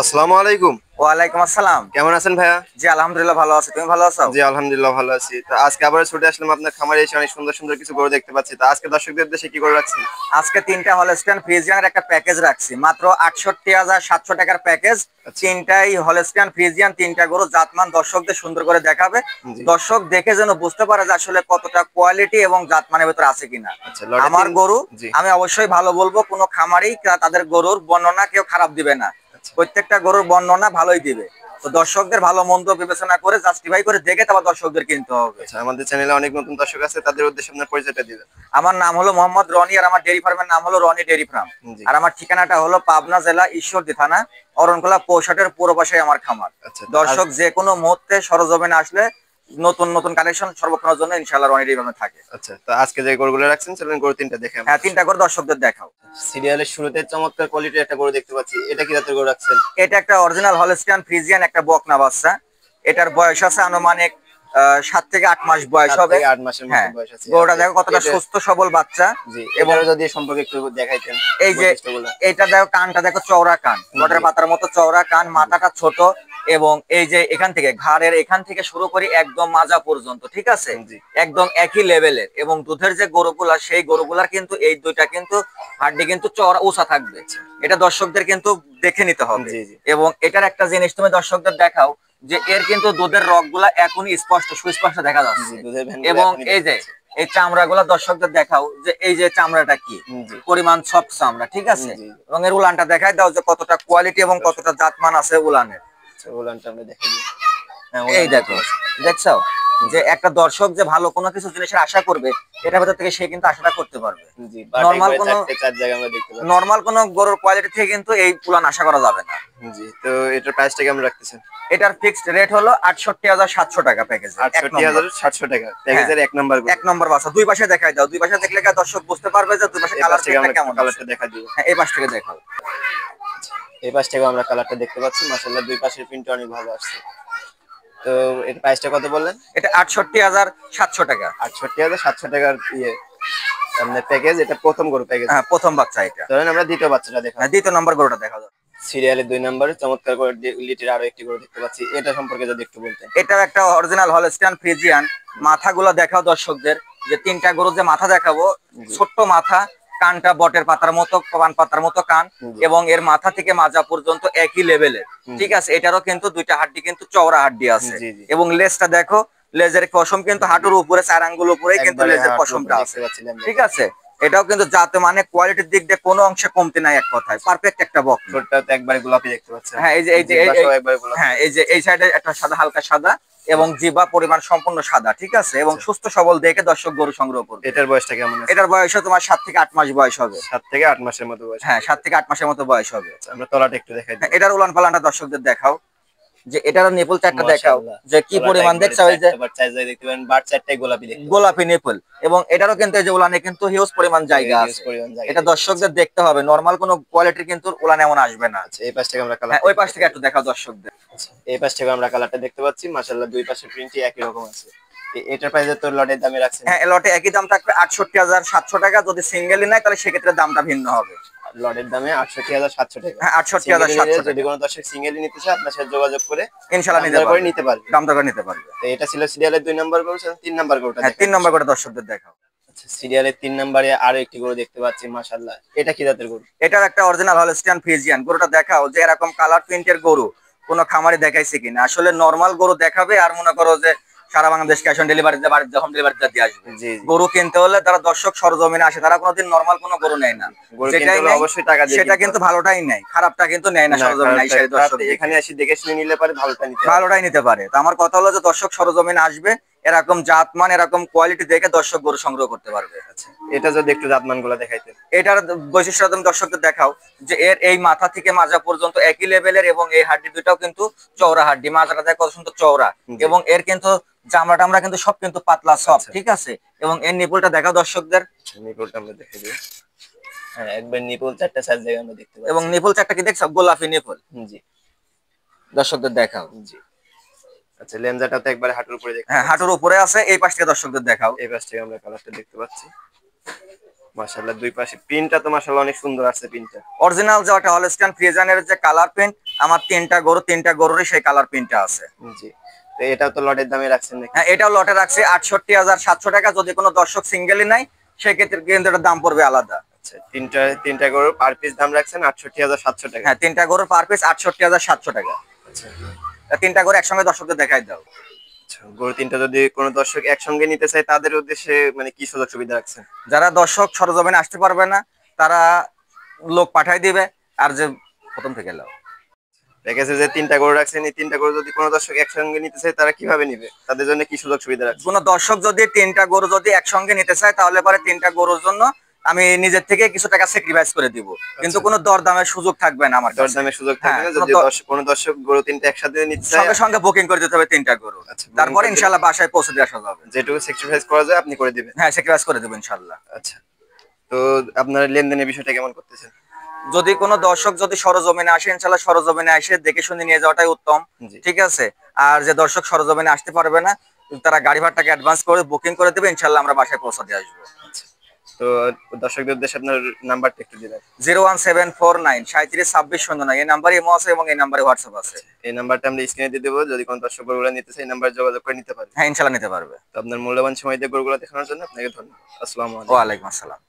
আসসালামু আলাইকুম। ওয়ালাইকুম আসসালাম। কেমন আছেন ভাইয়া? জি আলহামদুলিল্লাহ ভালো আছি। তুমি ভালো আছো? জি আলহামদুলিল্লাহ ভালো আছি। তো আজকে আবার ছুটে আসলাম আপনার খামারে এসে অনেক সুন্দর সুন্দর কিছু গরু দেখতে পাচ্ছি। তো আজকে দর্শকদের উদ্দেশ্যে কি গরু রাখছেন? আজকে তিনটা হলস্টিয়ান ফ্রিজিয়ানের একটা প্যাকেজ রাখছি, মাত্র ৬৮,৭০০ টাকার প্যাকেজ। আচ্ছা। তিনটাই হলস্টিয়ান ফ্রিজিয়ান, তিনটা গরু জাতমান দর্শকদের সুন্দর করে দেখাবে। জি। দর্শক দেখে যেন বুঝতে পারে যে আসলে কতটা কোয়ালিটি এবং জাতমানের ভেতরে আছে কিনা। আচ্ছা লটে আমার তিন। গরু জি। আমি অবশ্যই ভালো বলবো, কোনো খামারেই তাদের গরুর বর্ণনা কেউ খারাপ দিবে না। আচ্ছা। প্রত্যেকটা গরুর বর্ণনা ভালোই দিবে। তো দর্শকদের ভালো মন্দ বিবেচনা করে জাস্টিফাই করে দেখে তারপর দর্শকদের কিনতে হবে। আচ্ছা আমাদের চ্যানেলে অনেক নতুন দর্শক আছে, তাদের উদ্দেশ্যে আপনার পরিচয়টা দিবেন। আমার নাম হলো মোহাম্মদ রনি, আর আমার ডেয়ারি ফার্মের নাম হলো রনি ডেয়ারি ফার্ম। জি। আর আমার ঠিকানাটা হলো পাবনা জেলা ঈশ্বরদী থানা, অরণখোলা পৌষাটের পূর্ব পাশে আমার খামার। আচ্ছা তো আজ। দর্শক যে কোনো মুহূর্তে সরজমিনে আসলে নতুন নতুন কালেকশন সর্বক্ষণের জন্য ইনশাআল্লাহ রনি ডেয়ারি ফার্মে থাকে। আচ্ছা তো আজকে যে গরুগুলো রাখছেন চলুন গরু তিনটা দেখে আমরা। হ্যাঁ, তিনটা করে দর্শকদের দেখাও। সিরিয়ালের শুরুতে চমৎকার কোয়ালিটির একটা গরু দেখতে পাচ্ছি, এটা কি জাতের গরু রাখছেন? এটা একটা অরিজিনাল হলস্টিয়ান ফ্রিজিয়ান, একটা বকনা বাচ্চা। এটার বয়স আছে আনুমানিক 7 থেকে 8 মাস বয়স 7 হবে। থেকে 8 মাসের মতো হ্যাঁ, বয়স আছে। গরুটা আচ্ছা দেখো কতটা এটা। সুস্থ সবল বাচ্চা। জি এবং এটারও যদি সম্পর্কে একটু দেখাইতেন এই যে বৈশিষ্ট্যগুলো। এটা দেখো, কানটা দেখো চওড়া কান, জি। লটের পাতার মতো চওড়া কান, জি। মাথাটা ছোট। এবং এই যে এখান থেকে ঘাড়ের এখান থেকে শুরু করি একদম মাজা পর্যন্ত, ঠিক আছে, জি। একদম একই লেভেলের। এবং দুধের যে গরুগুলা সেই গরুগুলার কিন্তু এই দুইটা কিন্তু হাড্ডি কিন্তু চওড়া উঁচা থাকবে। এটা দর্শকদের কিন্তু দেখে নিতে হবে। জি। জি। এবং এটার একটা জিনিস তুমি দর্শকদের দেখাও, যে এর কিন্তু দুধের রগগুলা এখনই স্পষ্ট সুস্পষ্ট দেখা জি যাচ্ছে। দুধের ভ্যানগুলো এবং এখনই এই দেখতে যে পাচ্ছি। এই চামড়াগুলা দর্শকদের দেখাও, যে এই যে চামড়াটা কি জি। পরিমাণ সফট চামড়া, ঠিক আছে। জি। এবং এর উলানটা দেখাই দাও যে কতটা কোয়ালিটি এবং দর্শক কতটা জাতমান আছে উলানের। আচ্ছা উলানটা আমরা দেখাই দিই। হ্যাঁ এই উলান দেখতে দেখো, পাচ্ছি। দেখছো যে জি। একটা দর্শক যে ভালো কোনো কিছু জিনিসের আশা করবে, এটার ভেতর থেকে সে কিন্তু আশাটা করতে পারবে। জি বাট নর্মাল একবারে কোনো চারটে চার জায়গা আমরা দেখতে পাচ্ছি। নর্মাল কোনো গরুর কোয়ালিটি থেকে কিন্তু এই উলান আশা করা যাবে না। জি তো এটার প্রাইসটা কেমন রাখতেছেন? এটার ফিক্সড রেট হলো ৬৮,৭০০ টাকা প্যাকেজে, এক নম্বর। ৬৮,৭০০ টাকা হ্যাঁ, প্যাকেজের এক নাম্বার গরু। এক নম্বর বাসা। দুই পাশে দেখাই দাও, দুই পাশে দেখলে কি দর্শক বুঝতে পারবে যে দুই পাশে এই পাশ কালার থেকে প্রিন্টটা আমরা কেমন আছে। কালারটা দেখা দিব। হ্যাঁ, এই পাশ থেকে দেখাও। এই পাশ থেকে আমরা কালারটা দেখতে পাচ্ছি, মাশাআল্লাহ দুই পাশের প্রিন্ট অনেক ভালো আসছে। তো এর প্রাইসটা কত বললেন? এটা ৬৮,৭০০ টাকা। ৬৮,৭০০ টাকার আপনার প্যাকেজ, এটা প্রথম গরু প্যাকেজ। হ্যাঁ, প্রথম বাচ্চা এটা। ধরেন আমরা দ্বিতীয় বাচ্চাটা দেখাবো। হ্যাঁ, দ্বিতীয় নম্বর গরুটা দেখা যাবে। সিরিয়ালের ২ নম্বরে চমৎকার করে লিটির আরো একটি গরু দেখতে পাচ্ছি, এটা সম্পর্কে যদি একটু বলতেন। এটাও একটা অরিজিনাল হলস্টিয়ান ফ্রিজিয়ান। মাথাগুলো দেখাও দর্শকদের, যে তিনটা গরুর যে মাথা দেখাবো, জি। ছোট্ট মাথা, কানটা বটের পাতার মতো, পান পাতার মতো কান। জি। এবং এর মাথা থেকে মাজা পর্যন্ত একই লেভেলের, ঠিক আছে। এটারও কিন্তু দুইটা হাড্ডি কিন্তু চওড়া হাড্ডি আছে। জি। জি। এবং লেজটা দেখো, লেজের পশম কিন্তু হাঁটুর উপরে, 4 আঙ্গুল উপরে কিন্তু একবারে লেজের হাঁটুর উপর পশমটা দেখতে আছে, পাচ্ছিলাম ঠিক যেটা। আছে। এটাও কিন্তু জাতে মানে কোয়ালিটির দিক দিয়ে কোনো অংশে কমতি নাই, এক কথায় পারফেক্ট একটা বকনা। ঠোঁটটা তো একবারে গোলাপি দেখতে পাচ্ছেন। হ্যাঁ, এই যে জিহ্বা সহ একবারে গোলাপি হ্যাঁ, এই দেখতে যে পাচ্ছি। এই সাইডে একটা সাদা, হালকা সাদা। এবং জিবা পরিমাণ সম্পূর্ণ সাদা, ঠিক আছে। এবং আচ্ছা সুস্থ সবল দেখে দর্শক গরু সংগ্রহ করবে। এটার বয়সটা কেমন আছে? এটার বয়স তোমার 7 থেকে 8 মাস বয়স হবে। 7 থেকে 8 মাসের মতো বয়স হ্যাঁ, হবে। 7 থেকে 8 মাসের মতো বয়স হবে। আচ্ছা আমরা তলাটা একটু দেখাই হ্যাঁ, দিই। এটার উলান পালানটা দর্শকদের দেখাও, যে এটার নিপুল চারটা দেখাও, মাশাআল্লাহ যে কি তলাটা পরিমাণ একবারে দেখছো, ওই যে চারটা বার চার জায়গায় দেখতে পারেন, বার চারটাই গোলাপি দেখতে পাচ্ছি। গোলাপি নিপুল। এবং এটারও কিন্তু এই যে উলানে কিন্তু হিউজ পরিমাণ জায়গা হিউজ আছে। পরিমাণ জায়গা এটা দেখতে পাচ্ছি। দর্শকদের দেখতে হবে, নরমাল কোনো কোয়ালিটির কিন্তু উলান এমন আসবে না। আচ্ছা এই পাশ থেকে আমরা হ্যাঁ, কালারটা ওই একটু পাশ থেকে দেখাই একটু দিই। দেখাও দর্শকদের। আচ্ছা এই পাশ থেকে আমরা কালারটা দেখতে পাচ্ছি, মাশাআল্লাহ দুই পাশের প্রিন্টই একই রকম আছে। এটার প্রাইস তো লটের দামে রাখছেন? হ্যাঁ, লটে একই দাম থাকবে ৬৮,৭০০ টাকা। যদি সিঙ্গেলই নেয় তাহলে সেক্ষেত্রে দামটা ভিন্ন হবে। লটের দামে ৬৮,৭০০ টাকা। হ্যাঁ, সিঙ্গেলি নিলে ৬৮,৭০০ যদি টাকা। কোনো দর্শক সিঙ্গেলি নিতে চায় আপনার সাথে যোগাযোগ করে ইনশাল্লাহ দাম নিতে দর করে পারবে, নিতে পারবে। দাম দর নিতে পারবে। তো এটা ছিল সিরিয়ালের ২ নম্বর গরু, ৩ নম্বর গরুটা হ্যাঁ, দেখাই 3 নম্বর দর্শক। করে দর্শকদের দেখাও। আচ্ছা সিরিয়ালের ৩ নম্বরে আরো একটি গরু দেখতে পাচ্ছি, মাশাআল্লাহ এটা কি জাতের গরু? এটার একটা অরিজিনাল হলস্টিয়ান ফ্রিজিয়ান। গরুটা দেখাও, যে এরকম কালার প্রিন্টের গরু কোনো খামারে দেখাইছে কিনা। আসলে নরমাল গরু দেখাবে, আর মনে করো যে সারা বাংলাদেশ ক্যাশ অন ডেলিভারিতে বাড়িতে যখন ডেলিভারিতে দিয়ে আসবে। জি জি। গরু কিনতে হলে তারা দর্শক সরজমিনে আসে, তারা কোনোদিন নরমাল কোনো গরু নেয় না। গরু কিনতে যেটাই হলে নেয় অবশ্যই টাকা দিয়ে সেটা কিনতে কিন্তু হবে। ভালোটাই নেয়, খারাপটা কিন্তু নেয় না না সরজমিনে খারাপটা আইসা খারাপ দর্শক দেখে। এখানে আসি দেখে শুনে নিলে পারে ভালোটা নিতে হবে। ভালোটাই নিতে পারে। তো আমার কথা হলো যে দর্শক সরজমিনে আসবে, এরকম জাতমান এরকম কোয়ালিটি দেখে দর্শক গরু সংগ্রহ করতে পারবে। আচ্ছা এটা যদি একটু জাতমান গুলা দেখাইতেন। এটার বৈশিষ্ট্য তুমি দর্শকদের দেখাও, যে এর এই মাথা থেকে মাজা পর্যন্ত একই লেভেলের। এবং এই হাড্ডি দুটাও কিন্তু চওড়া হাড্ডি, মাজাটা দেখো কত সুন্দর চওড়া। জি। এবং এর কিন্তু চামড়া টামড়া কিন্তু সব কিন্তু পাতলা সফট, আচ্ছা ঠিক আছে। এবং এর নিপুলটা দেখাও দর্শকদের। নিপুলটা আমরা দেখাই দিই। হ্যাঁ একবার নিপুল চারটা সাইজ জায়গা আমরা দেখতে এবং পাচ্ছি। নিপুল চারটা কি দেখছো, গোলাপি নিপুল। জি। দর্শকদের দেখাও। জি। আচ্ছা লেনজাটা তো একবারে হাঁটুর উপরে দেখতে হ্যাঁ, পাচ্ছি। হাঁটুর উপরে আছে। এই পাশ থেকে দর্শকদের দেখাও। এই পাশ থেকে আমরা কালারটা দেখতে পাচ্ছি, মাশাআল্লাহ দুই পাশে প্রিন্টটা তো মাশাআল্লাহ অনেক সুন্দর আছে প্রিন্টটা। অরিজিনাল যে একটা হলস্টিয়ান ফ্রিজিয়ানের যে কালার প্রিন্ট, আমার তিনটা গরুরই সেই কালার প্রিন্টটা আছে। জি। তো এটাও তো লটের দামে রাখছেন নাকি? হ্যাঁ, এটাও লটে রাখছে 68,700 টাকা। যদি কোনো দর্শক সিঙ্গেলই নাই সেক্ষেত্রে কিন্তু এটার দাম পড়বে আলাদা। আচ্ছা, তিনটা গরু পার পিস দাম রাখছেন 68,700 টাকা। হ্যাঁ, তিনটা গরুর পার পিস 68,700 টাকা। আচ্ছা তিনটা গরু একসঙ্গে দর্শকদের দেখাই দাও। আচ্ছা, গরু তিনটা যদি কোনো দর্শক একসঙ্গে নিতে চায় তাদের উদ্দেশ্যে মানে কি সুযোগ সুবিধা রাখছেন? যারা দর্শক সরজমিনে আসতে পারবে না তারা লোক পাঠাই দিবে। আর যে প্রথম থেকে লাও দেখা গেছে যে তিনটা গরু রাখছেন, এই তিনটা গরু যদি কোনো দর্শক একসঙ্গে নিতে চায় তারা কিভাবে নিবে, তাদের জন্য কি সুযোগ সুবিধা রাখছেন? কোনো দর্শক যদি তিনটা গরু যদি একসঙ্গে নিতে চায় তাহলে পরে তিনটা গরুর জন্য আমি নিজের থেকে কিছু টাকা স্যাক্রিফাইস করে দিব, কিন্তু কোনো দরদামের সুযোগ থাকবে না আমার কাছে। দরদামের সুযোগ থাকবে না যদি কোনো দর্শক গরু তিনটা একসাথে নিতে চায়? সঙ্গে সঙ্গে বুকিং করে দিতে হবে তিনটা গরু। আচ্ছা, তারপরে ইনশাআল্লাহ বাসায় পৌঁছে দিয়ে আসা যাবে। যেটুকু স্যাক্রিফাইস করা যায় আপনি করে দিবেন? হ্যাঁ, স্যাক্রিফাইস করে দেবো ইনশাআল্লাহ। আচ্ছা, তো আপনার লেনদেনের বিষয়টা কেমন করতেছেন? যদি কোনো দর্শক যদি সরজমিনে আসে ইনশাআল্লাহ সরজমিনে এসে দেখে শুনে নিয়ে যাওয়াটাই উত্তম। জি। ঠিক আছে। আর যে দর্শক সরজমিনে আসতে পারবে না তারা গাড়ি ভাড়াটাকে অ্যাডভান্স করে বুকিং করে দেবে, ইনশাআল্লাহ আমরা বাসায় পৌঁছে দিয়ে আসবো। আচ্ছা, তো দর্শকদের উদ্দেশ্যে আপনার নাম্বারটা একটু দিবেন। 01749 372609 এই নাম্বারে ইমো আছে এবং এই নাম্বারে হোয়াটসঅ্যাপ আছে। এই নাম্বারটা আমরা স্ক্রিনে দিয়ে দেবো, যদি কোনো দর্শক গরুগুলো নিতে চায় এই নাম্বারে যোগাযোগ করে নিতে পারবে। হ্যাঁ, ইনশাআল্লাহ নিতে পারবে। তো আপনার মূল্যবান সময় দিয়ে গরুগুলো দেখানোর জন্য আপনাকে ধন্যবাদ। আসসালামু আলাইকুম। ওয়ালাইকুম আসসালাম।